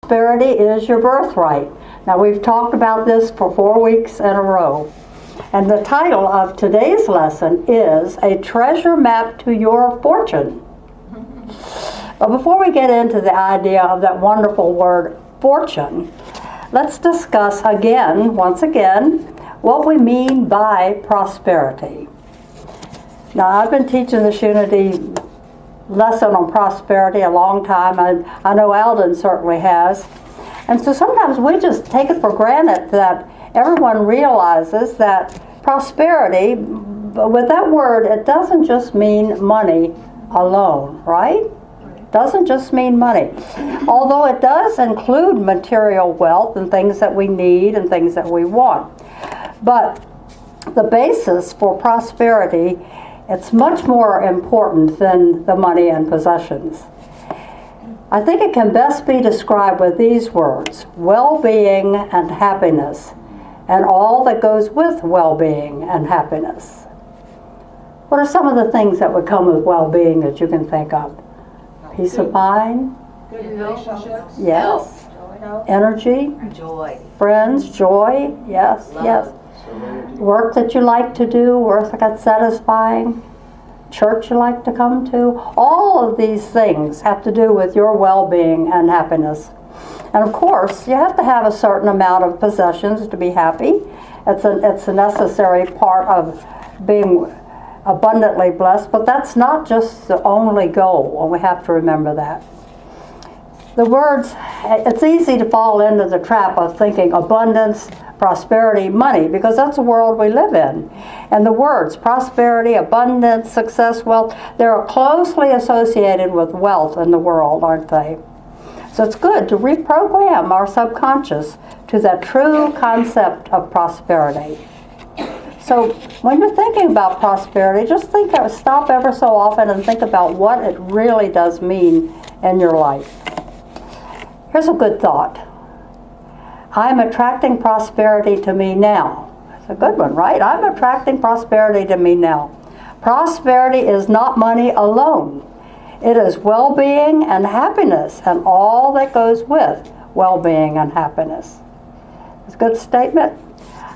Prosperity is your birthright. Now, we've talked about this for 4 weeks in a row. And the title of today's lesson is A Treasure Map to Your Fortune. But before we get into the idea of that wonderful word, fortune, let's discuss once again, what we mean by prosperity. Now, I've been teaching this Unity lesson on prosperity a long time, and I know Alden certainly has. And so sometimes we just take it for granted that everyone realizes that prosperity, with that word, it doesn't just mean money alone, right? It doesn't just mean money. Although it does include material wealth and things that we need and things that we want. But the basis for prosperity, it's much more important than the money and possessions. I think it can best be described with these words: well-being and happiness, and all that goes with well-being and happiness. What are some of the things that would come with well-being that you can think of? Peace of mind? Good relationships? Yes. Health. Energy? Joy. Friends? Joy? Yes, Love. yes. Work that you like to do, work that's satisfying, church you like to come to. All of these things have to do with your well-being and happiness. And of course, you have to have a certain amount of possessions to be happy. It's a necessary part of being abundantly blessed, but that's not just the only goal, and we have to remember that. The words, it's easy to fall into the trap of thinking abundance, prosperity, money, because that's the world we live in. And the words prosperity, abundance, success, wealth, they're closely associated with wealth in the world, aren't they? So it's good to reprogram our subconscious to that true concept of prosperity. So when you're thinking about prosperity, just stop ever so often and think about what it really does mean in your life. Here's a good thought. I'm attracting prosperity to me now. It's a good one, right? I'm attracting prosperity to me now. Prosperity is not money alone. It is well-being and happiness and all that goes with well-being and happiness. It's a good statement.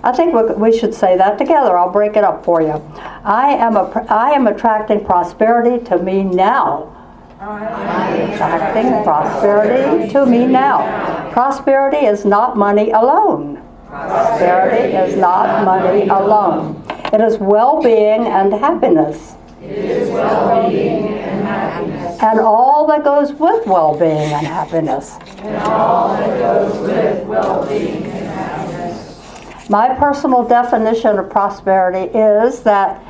I think we should say that together. I'll break it up for you. I am attracting prosperity to me now. Attracting prosperity to me now. Prosperity is not money alone. Prosperity is not money alone. It is well-being and happiness. It is well-being and happiness. And all that goes with well-being and happiness. And all that goes with well-being and happiness. My personal definition of prosperity is that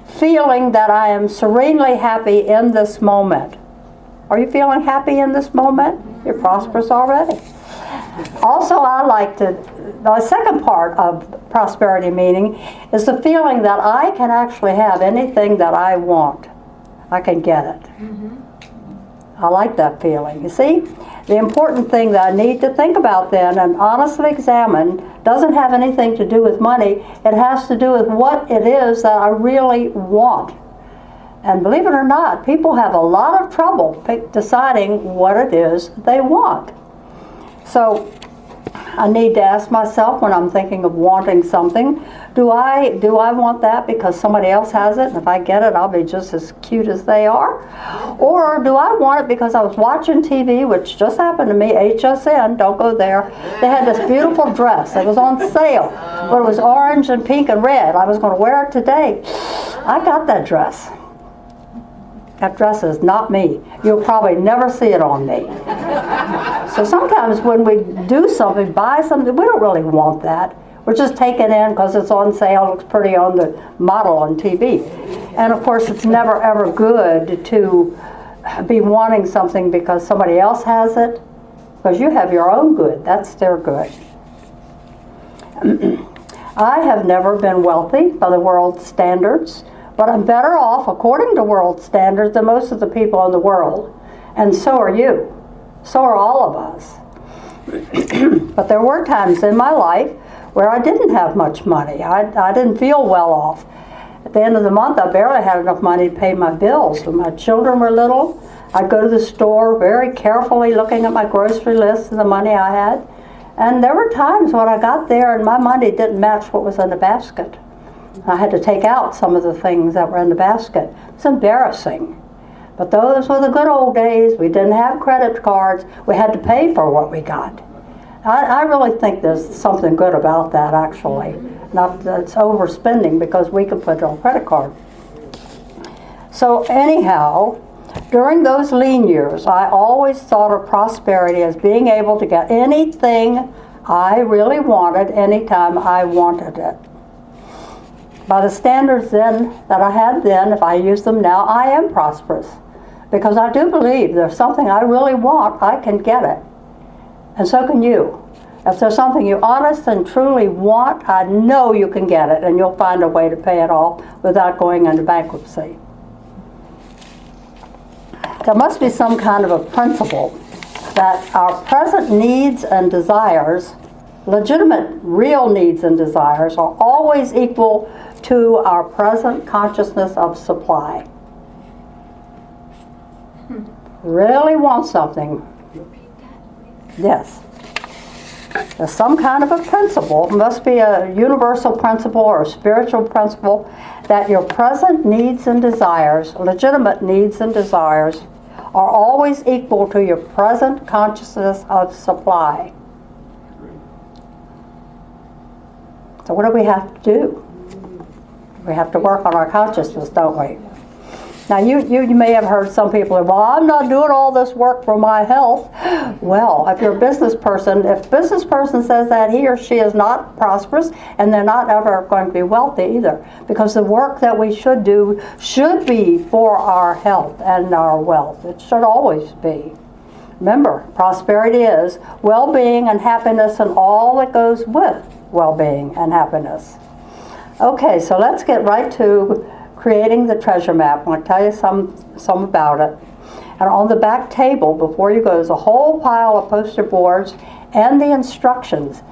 feeling that I am serenely happy in this moment. Are you feeling happy in this moment? You're prosperous already. Also, the second part of prosperity meaning is the feeling that I can actually have anything that I want. I can get it. I like that feeling. You see, the important thing that I need to think about then and honestly examine doesn't have anything to do with money. It has to do with what it is that I really want. And believe it or not, people have a lot of trouble deciding what it is they want. So I need to ask myself when I'm thinking of wanting something, do I want that because somebody else has it, and if I get it, I'll be just as cute as they are? Or do I want it because I was watching TV, which just happened to me, HSN, don't go there. They had this beautiful dress. It was on sale, but it was orange and pink and red. I was going to wear it today. I got that dress. That dress is not me. You'll probably never see it on me. So sometimes when we do something, buy something, we don't really want that. We're just taking in because it's on sale, looks pretty on the model on TV. And of course, it's never ever good to be wanting something because somebody else has it, because you have your own good. That's their good. I have never been wealthy by the world's standards, but I'm better off, according to world standards, than most of the people in the world. And so are you. So are all of us. But there were times in my life where I didn't have much money. I didn't feel well off. At the end of the month, I barely had enough money to pay my bills. When my children were little, I'd go to the store very carefully looking at my grocery list and the money I had. And there were times when I got there and my money didn't match what was in the basket. I had to take out some of the things that were in the basket. It's embarrassing. But those were the good old days. We didn't have credit cards. We had to pay for what we got. I really think there's something good about that, actually. Not that it's overspending because we can put it on a credit card. So anyhow, during those lean years, I always thought of prosperity as being able to get anything I really wanted anytime I wanted it. By the standards then that I had then, if I use them now, I am prosperous. Because I do believe there's something I really want, I can get it. And so can you. If there's something you honest and truly want, I know you can get it, and you'll find a way to pay it off without going into bankruptcy. There must be some kind of a principle that our present needs and desires, legitimate, real needs and desires, are always equal to our present consciousness of supply. Really want something. Yes. There's some kind of a principle, it must be a universal principle or a spiritual principle, that your present needs and desires, legitimate needs and desires, are always equal to your present consciousness of supply. So what do we have to do? We have to work on our consciousness, don't we? Now, you may have heard some people say, well, I'm not doing all this work for my health. Well, if you're a business person, if a business person says that, he or she is not prosperous, and they're not ever going to be wealthy either. Because the work that we should do should be for our health and our wealth. It should always be. Remember, prosperity is well-being and happiness and all that goes with well-being and happiness. Okay, so let's get right to creating the treasure map. I'm going to tell you some about it. And on the back table, before you go, there's a whole pile of poster boards and the instructions.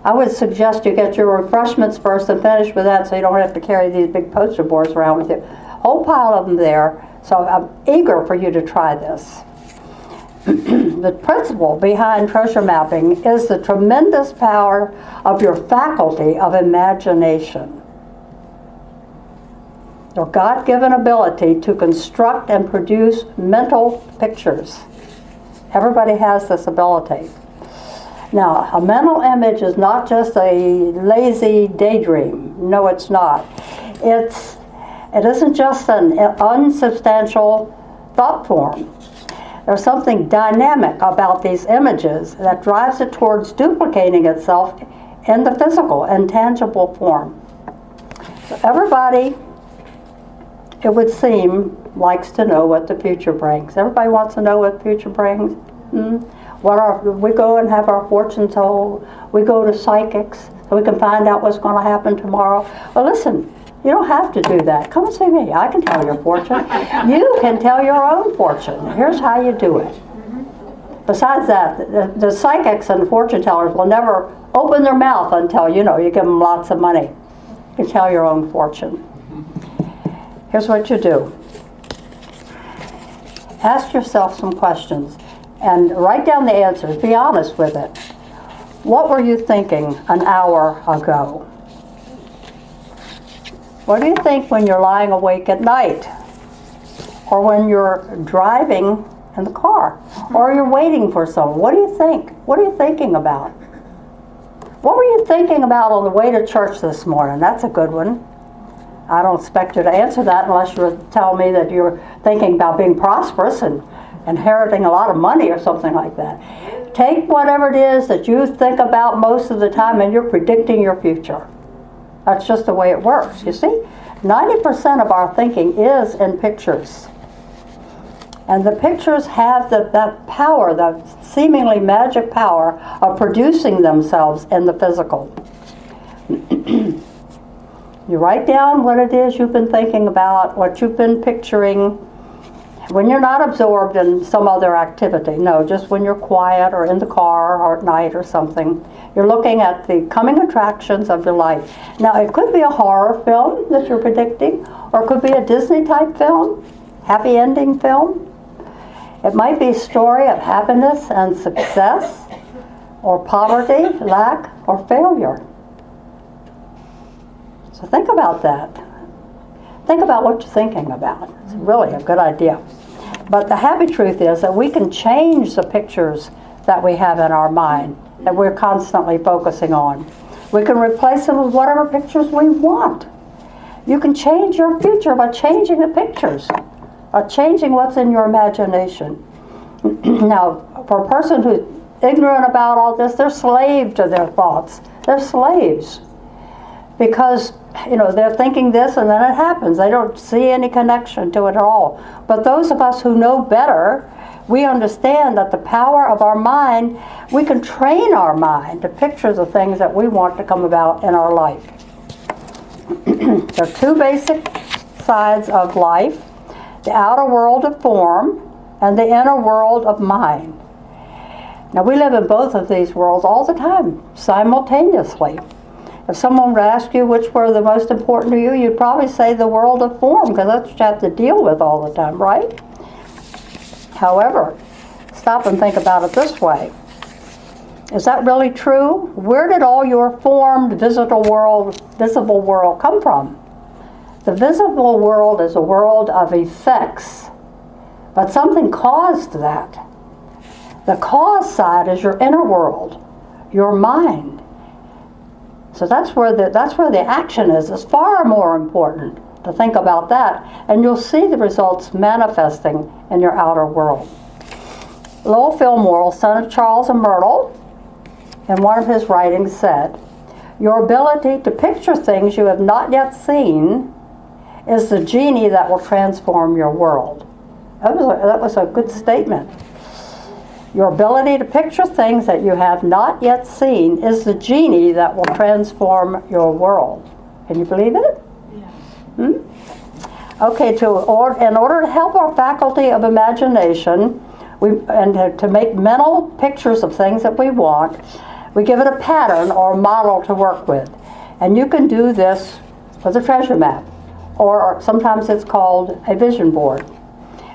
I would suggest you get your refreshments first and finish with that so you don't have to carry these big poster boards around with you. Whole pile of them there, so I'm eager for you to try this. The principle behind treasure mapping is the tremendous power of your faculty of imagination. Your God-given ability to construct and produce mental pictures. Everybody has this ability. Now, a mental image is not just a lazy daydream. No, it's not. It isn't just an unsubstantial thought form. There's something dynamic about these images that drives it towards duplicating itself in the physical and tangible form. So everybody, it would seem, likes to know what the future brings. Everybody wants to know what the future brings. We go and have our fortune told. We go to psychics so we can find out what's going to happen tomorrow. Well, listen, you don't have to do that. Come and see me. I can tell your fortune. You can tell your own fortune. Here's how you do it. Besides that, the psychics and fortune tellers will never open their mouth until, you give them lots of money. You can tell your own fortune. Here's what you do. Ask yourself some questions and write down the answers. Be honest with it. What were you thinking an hour ago? What do you think when you're lying awake at night? Or when you're driving in the car? Or you're waiting for someone? What do you think? What are you thinking about? What were you thinking about on the way to church this morning? That's a good one. I don't expect you to answer that unless you tell me that you're thinking about being prosperous and inheriting a lot of money or something like that. Take whatever it is that you think about most of the time and you're predicting your future. That's just the way it works, you see? 90% of our thinking is in pictures. And the pictures have that power, the seemingly magic power of producing themselves in the physical. You write down what it is you've been thinking about, what you've been picturing, when you're not absorbed in some other activity. No, just when you're quiet or in the car or at night or something. You're looking at the coming attractions of your life. Now, it could be a horror film that you're predicting, or it could be a Disney-type film, happy ending film. It might be a story of happiness and success, or poverty, lack, or failure. So think about that. Think about what you're thinking about. It's really a good idea. But the happy truth is that we can change the pictures that we have in our mind, that we're constantly focusing on. We can replace them with whatever pictures we want. You can change your future by changing the pictures, or changing what's in your imagination. Now, for a person who's ignorant about all this, they're slave to their thoughts. They're slaves. Because, they're thinking this and then it happens. They don't see any connection to it at all. But those of us who know better, we understand that the power of our mind, we can train our mind to picture the things that we want to come about in our life. There are two basic sides of life: the outer world of form and the inner world of mind. Now, we live in both of these worlds all the time, simultaneously. If someone would ask you which were the most important to you, you'd probably say the world of form, because that's what you have to deal with all the time, right? However, stop and think about it this way. Is that really true? Where did all your formed visible world come from? The visible world is a world of effects, but something caused that. The cause side is your inner world, your mind. So that's where the action is. It's far more important to think about that, and you'll see the results manifesting in your outer world. Lowell Fillmore, son of Charles and Myrtle, in one of his writings said, "Your ability to picture things you have not yet seen is the genie that will transform your world." That was a good statement. Your ability to picture things that you have not yet seen is the genie that will transform your world. Can you believe it? Yeah. Okay, in order to help our faculty of imagination, to make mental pictures of things that we want, we give it a pattern or model to work with. And you can do this with a treasure map, or sometimes it's called a vision board.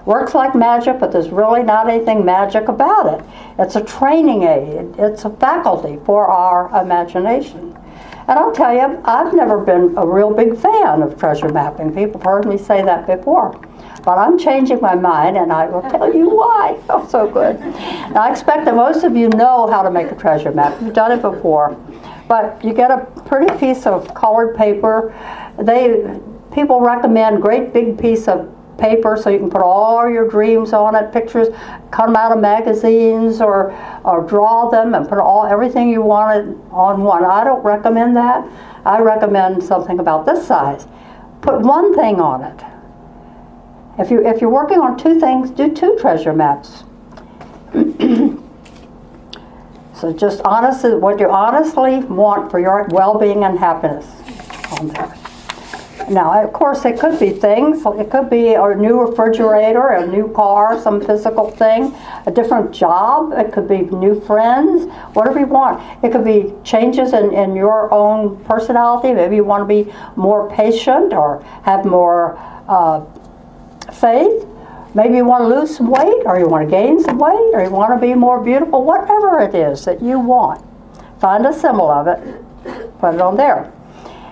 Works like magic, but there's really not anything magic about it. It's a training aid. It's a faculty for our imagination. And I'll tell you, I've never been a real big fan of treasure mapping. People have heard me say that before. But I'm changing my mind, and I will tell you why. Oh, so good. Now, I expect that most of you know how to make a treasure map. You've done it before. But you get a pretty piece of colored paper. People recommend great big piece of paper so you can put all your dreams on it, pictures come out of magazines, or draw them and put everything you wanted on one. I don't recommend that. I recommend something about this size. Put one thing on it. If you're working on two things, do two treasure maps. So just what you honestly want for your well-being and happiness on there. Now, of course, it could be things. It could be a new refrigerator, a new car, some physical thing, a different job. It could be new friends, whatever you want. It could be changes in your own personality. Maybe you want to be more patient or have more faith. Maybe you want to lose some weight, or you want to gain some weight, or you want to be more beautiful. Whatever it is that you want, find a symbol of it, put it on there.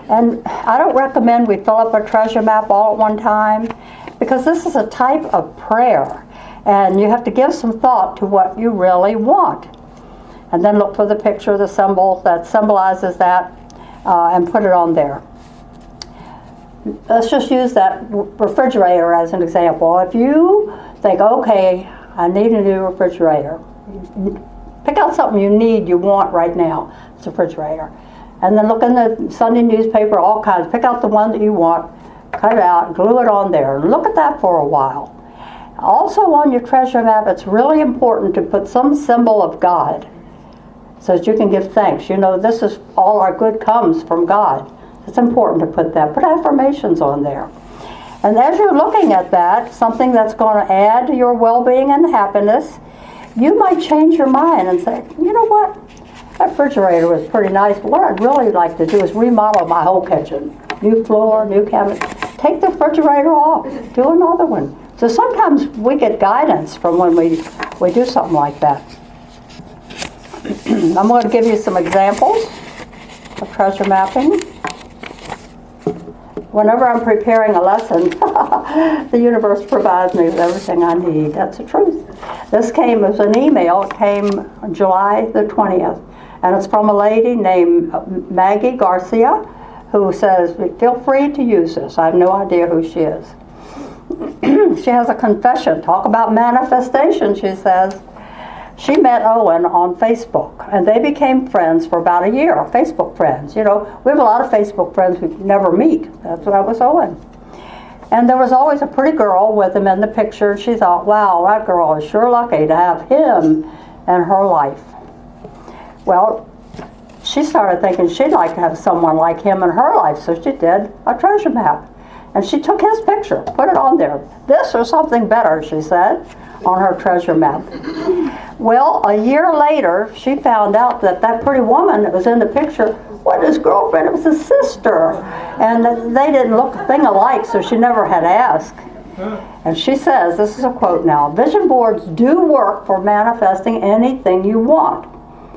And I don't recommend we fill up a treasure map all at one time, because this is a type of prayer, and you have to give some thought to what you really want. And then look for the picture, the symbol that symbolizes that, and put it on there. Let's just use that refrigerator as an example. If you think, okay, I need a new refrigerator, pick out something you want right now. It's a refrigerator. And then look in the Sunday newspaper, all kinds. Pick out the one that you want, cut it out, glue it on there, and look at that for a while. Also on your treasure map, it's really important to put some symbol of God so that you can give thanks. This is all our good comes from God. It's important to put that. Put affirmations on there. And as you're looking at that, something that's going to add to your well-being and happiness, you might change your mind and say, you know what? That refrigerator was pretty nice, but what I'd really like to do is remodel my whole kitchen. New floor, new cabinet. Take the refrigerator off. Do another one. So sometimes we get guidance from when we do something like that. I'm going to give you some examples of treasure mapping. Whenever I'm preparing a lesson, the universe provides me with everything I need. That's the truth. This came as an email. It came July the 20th. And it's from a lady named Maggie Garcia, who says, feel free to use this. I have no idea who she is. She has a confession. Talk about manifestation, she says. She met Owen on Facebook, and they became friends for about a year, Facebook friends. You know, we have a lot of Facebook friends we never meet. That's what I was Owen. And there was always a pretty girl with him in the picture, and she thought, wow, that girl is sure lucky to have him in her life. Well, she started thinking she'd like to have someone like him in her life, so she did a treasure map. And she took his picture, put it on there. This or something better, she said, on her treasure map. Well, a year later, she found out that that pretty woman that was in the picture wasn't his girlfriend, it was his sister. And they didn't look a thing alike, so she never had asked. And she says, this is a quote now, vision boards do work for manifesting anything you want.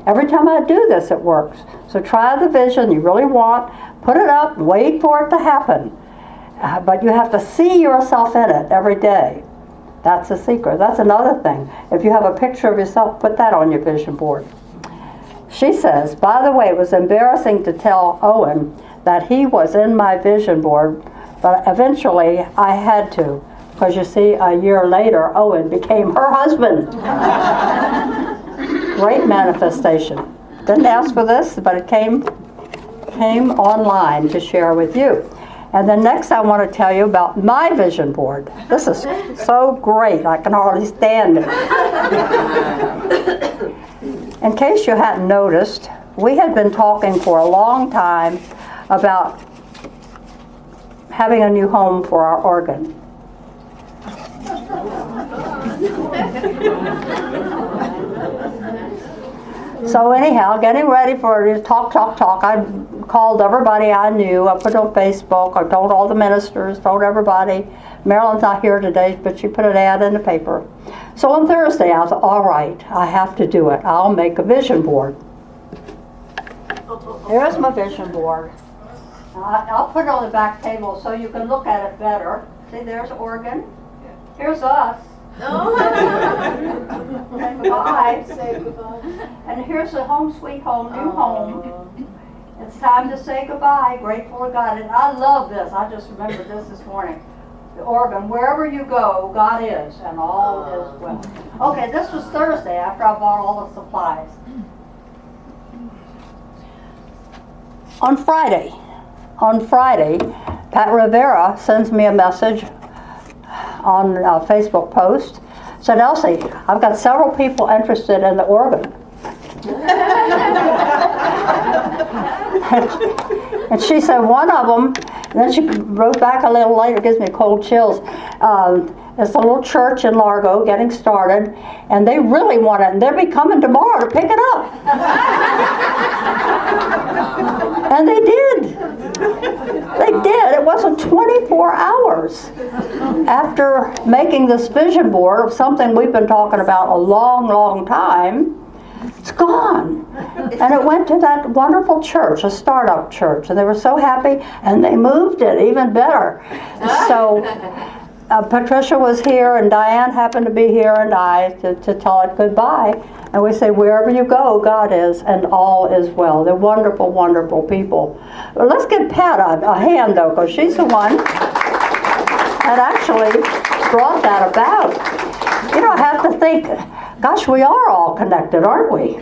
Every time I do this, it works. So try the vision you really want, put it up, wait for it to happen. But you have to see yourself in it every day. That's the secret. That's another thing. If you have a picture of yourself, put that on your vision board. She says, by the way, it was embarrassing to tell Owen that he was in my vision board, but eventually I had to. Because you see, a year later, Owen became her husband. Great manifestation. Didn't ask for this, but it came online to share with you. And then next I want to tell you about my vision board. This is so great, I can hardly stand it. In case you hadn't noticed, we had been talking for a long time about having a new home for our organ. So anyhow, getting ready for talk. I called everybody I knew. I put it on Facebook. I told all the ministers, told everybody. Marilyn's not here today, but she put an ad in the paper. So on Thursday, I thought, all right, I have to do it. I'll make a vision board. There's my vision board. I'll put it on the back table so you can look at it better. See, there's Oregon. Here's us. Say goodbye. And here's the home sweet home, new home. It's time to say goodbye. Grateful to God. And I love this. I just remembered this morning. The Oregon, wherever you go, God is, and all is well. Okay, this was Thursday after I bought all the supplies. On Friday, Pat Rivera sends me a message on a Facebook post. Said, Elsie, I've got several people interested in the organ. And she said one of them, and then she wrote back a little later, gives me cold chills. It's a little church in Largo getting started, and they really want it, and they'll be coming tomorrow to pick it up. And they did. They did. It wasn't 24 hours after making this vision board of something we've been talking about a long, long time. It's gone. And it went to that wonderful church, a startup church, and they were so happy, and they moved it even better. So Patricia was here, and Diane happened to be here, and I, to tell it goodbye. And we say, wherever you go, God is, and all is well. They're wonderful, wonderful people. Well, let's give Pat a hand, though, because she's the one that actually brought that about. You know, I have to think, gosh, we are all connected, aren't we?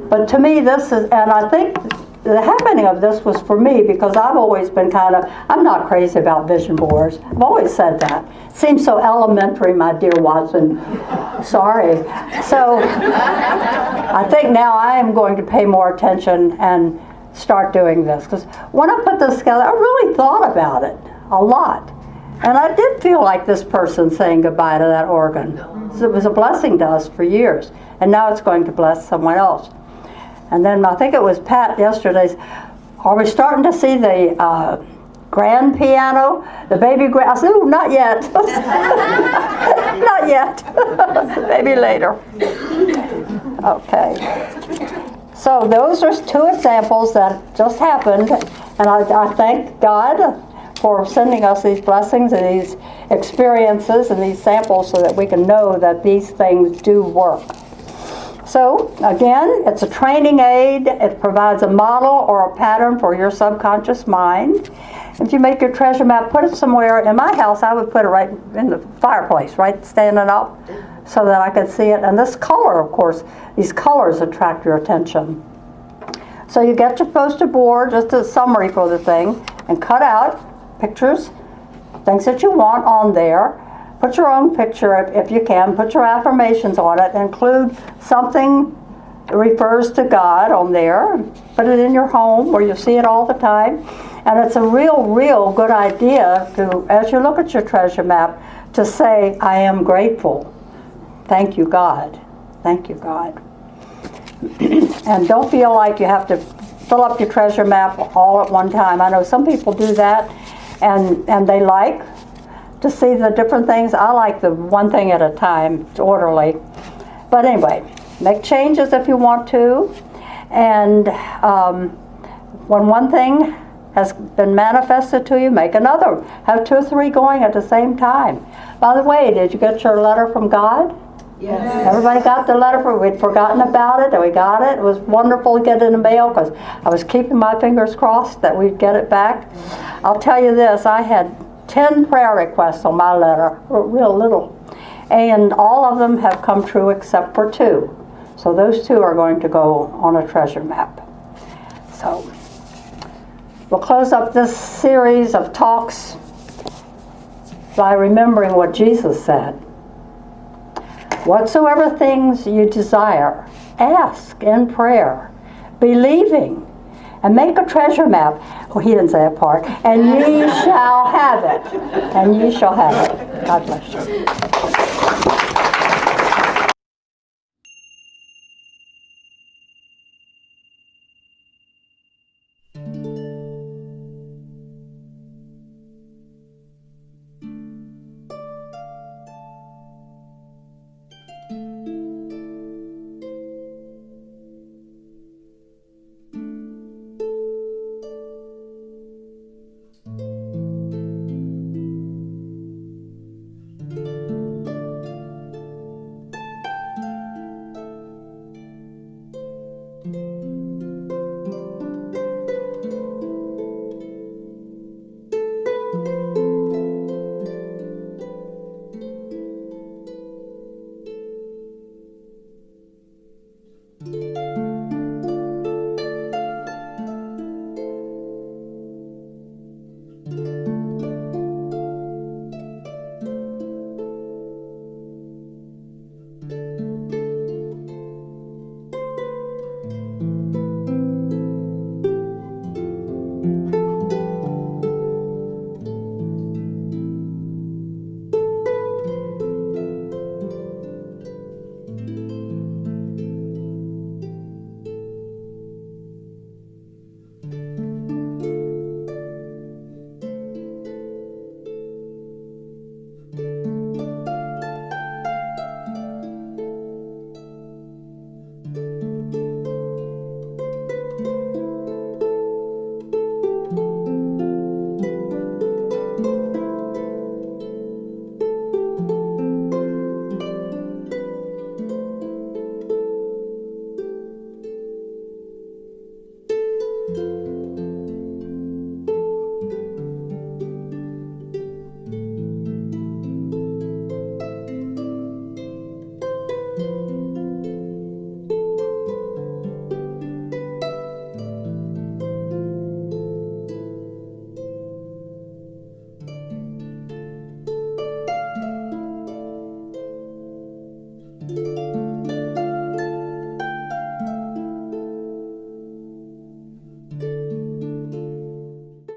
But to me, this is, and I think the happening of this was for me because I've always been I'm not crazy about vision boards. I've always said that. It seems so elementary, my dear Watson. Sorry. So I think now I am going to pay more attention and start doing this. Because when I put this together, I really thought about it a lot. And I did feel like this person saying goodbye to that organ. So it was a blessing to us for years. And now it's going to bless someone else. And then I think it was Pat yesterday, are we starting to see the grand piano, the baby grand. I said, ooh, not yet. Not yet. Maybe later. Okay. So those are 2 examples that just happened, and I thank God for sending us these blessings and these experiences and these samples so that we can know that these things do work. So, again, it's a training aid. It provides a model or a pattern for your subconscious mind. If you make your treasure map, put it somewhere. In my house, I would put it right in the fireplace, right, standing up, so that I could see it. And this color, of course, these colors attract your attention. So you get your poster board, just a summary for the thing, and cut out pictures, things that you want on there. Put your own picture if you can. Put your affirmations on it. Include something that refers to God on there. Put it in your home where you see it all the time. And it's a real good idea to, as you look at your treasure map, to say, I am grateful. Thank you, God. Thank you, God. And don't feel like you have to fill up your treasure map all at one time. I know some people do that, and they like to see the different things. I like the one thing at a time. It's orderly. But anyway, make changes if you want to. And when one thing has been manifested to you, make another. Have 2 or 3 going at the same time. By the way, did you get your letter from God? Yes. Everybody got the letter? We'd forgotten about it, and we got it. It was wonderful to get it in the mail because I was keeping my fingers crossed that we'd get it back. I'll tell you this, I had 10 prayer requests on my letter, real little. And all of them have come true except for 2. So those 2 are going to go on a treasure map. So we'll close up this series of talks by remembering what Jesus said. Whatsoever things you desire, ask in prayer, believing, and make a treasure map. Oh, he didn't say that part. And ye shall have it. And ye shall have it. God bless you.